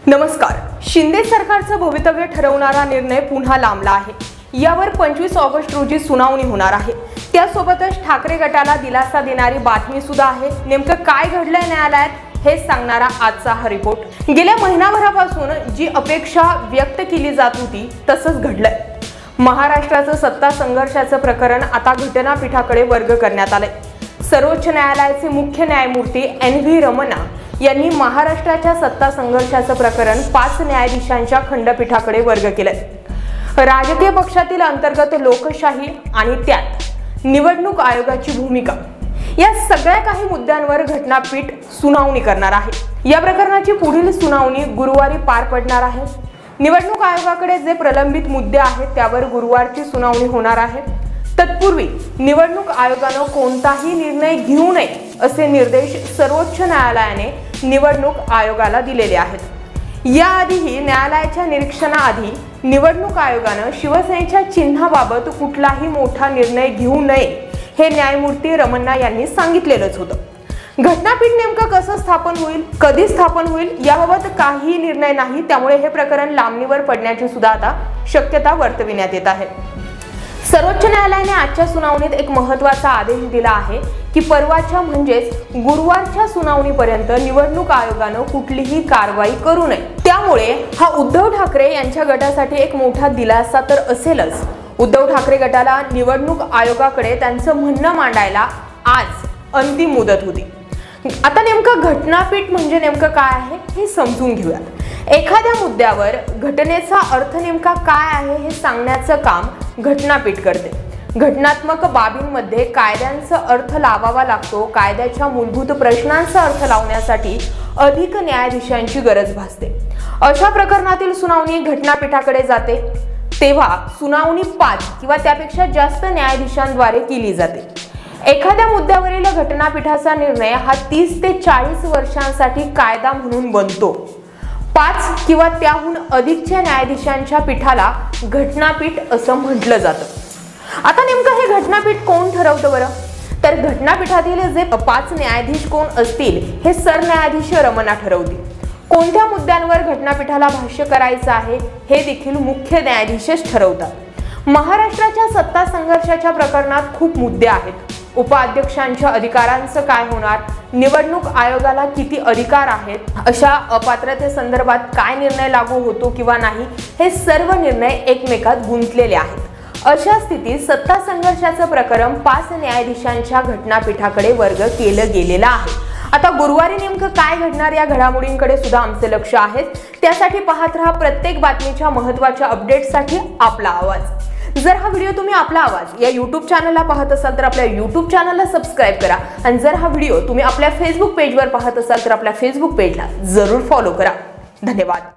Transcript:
नमस्कार. शिंदे सरकारचं भवितव्य ठरवणारा निर्णय पुन्हा लांबला आहे. यावर 25 ऑगस्ट रोजी सुनावणी होणार आहे. त्यासोबतच ठाकरे गटाला दिलासा देणारी बातमी सुद्धा आहे. नेमकं काय घडलंय न्यायालयात हे सांगणारा आजचा हा रिपोर्ट. गेल्या महिनाभरापासून जी अपेक्षा व्यक्त केली जात होती तसंच घडलंय. महाराष्ट्राचं सत्ता संघर्षाचं प्रकरण आता घटनापीठाकडे वर्ग करण्यात आलंय. सर्वोच्च न्यायालयाचे मुख्य न्यायमूर्ती NV रमणा यांनी महाराष्ट्राच्या सत्ता संघर्षाचं प्रकरण 5 न्यायाधीशांच्या खंडपीठाकडे वर्ग केलंय. राजकीय पक्षातील अंतर्गत लोकशाही आणि त्यात निवडणूक आयोगाची भूमिका या सगळ्या काही मुद्द्यांवर घटनापीठ सुनावणी करणार आहे. या प्रकरणाची पुढील सुनावणी गुरुवारी पार पडणार आहे. निवडणूक आयोगाकडे जे प्रलंबित मुद्दे आहेत त्यावर गुरुवारची सुनावणी होणार आहे. तत्पूर्वी निवडणूक आयोगानं कोणताही निर्णय घेऊ नये असे निर्देश सर्वोच्च न्यायालयाने निवडणूक आयोगाला दिलेले आहेत. याआधीही न्यायालयाच्या निरीक्षणाआधी निवडणूक आयोगानं शिवसेनेच्या चिन्हाबाबत कुठलाही मोठा निर्णय घेऊ नये हे न्यायमूर्ती रमणा यांनी सांगितलेलंच होतं. घटनापीठ नेमकं कसं स्थापन होईल, कधी स्थापन होईल याबाबत काही निर्णय नाही. त्यामुळे हे प्रकरण लांबणीवर पडण्याची सुद्धा आता शक्यता वर्तविण्यात येत आहे. सर्वोच्च न्यायालयाने आजच्या सुनावणीत एक महत्त्वाचा आदेश दिला आहे की परवाच्या म्हणजेच गुरुवारच्या सुनावणीपर्यंत निवडणूक आयोगानं कुठलीही कारवाई करू नये. त्यामुळे हा उद्धव ठाकरे यांच्या गटासाठी एक मोठा दिलासा तर असेलच. उद्धव ठाकरे गटाला निवडणूक आयोगाकडे त्यांचं म्हणणं मांडायला आज अंतिम मुदत होती. आता नेमकं घटनापीठ म्हणजे नेमकं काय आहे हे समजून घेऊयात. एखाद्या मुद्द्यावर घटनेचा अर्थ नेमका काय आहे हे सांगण्याचं काम घटनापीठ करते. घटनात्मक बाबींमध्ये कायद्यांचा अर्थ लावावा लागतो. कायद्याच्या मूलभूत प्रश्नांचा अर्थ लावण्यासाठी अधिक न्यायाधीशांची गरज भासते. अशा प्रकरणातील सुनावणी घटनापीठाकडे जाते तेव्हा सुनावणी 5 किंवा त्यापेक्षा जास्त न्यायाधीशांद्वारे केली जाते. एखाद्या मुद्द्यावरील घटनापीठाचा निर्णय हा 30 ते 40 वर्षांसाठी कायदा म्हणून बनतो. 5 किंवा त्याहून अधिकच्या न्यायाधीशांच्या पीठाला घटनापीठ असं म्हटलं जातं. आता नेमकं हे घटनापीठ कोण ठरवतं बरं? तर घटनापीठातील जे 5 न्यायाधीश कोण असतील हे सरन्यायाधीश रमणा ठरवतील. कोणत्या मुद्द्यांवर घटनापीठाला भाष्य करायचं आहे हे देखील मुख्य न्यायाधीशच ठरवतात. महाराष्ट्राच्या सत्ता संघर्षाच्या प्रकरणात खूप मुद्दे आहेत. उपाध्यक्षांच्या अधिकारांचं काय होणार, निवडणूक आयोगाला किती अधिकार आहेत, अशा अपात्रतेसंदर्भात काय निर्णय लागू होतो किंवा नाही हे सर्व निर्णय एकमेकात गुंतलेले आहेत. अशा स्थितीत सत्ता संघर्षाचं प्रकरण 5 न्यायाधीशांच्या घटनापीठाकडे वर्ग केलं गेलेलं आहे. आता गुरुवारी नेमकं काय घडणार या घडामोडींकडे सुद्धा आमचे लक्ष आहे. त्यासाठी पाहत रहा प्रत्येक बातमीच्या महत्त्वाच्या अपडेट्ससाठी आपला आवाज. जर हा व्हिडिओ तुम्ही आपला आवाज या YouTube चॅनलला पाहत असाल तर आपल्या YouTube चॅनलला सबस्क्राईब करा. आणि जर हा व्हिडिओ तुम्ही आपल्या फेसबुक पेजवर पाहत असाल तर आपल्या फेसबुक पेजला जरूर फॉलो करा. धन्यवाद.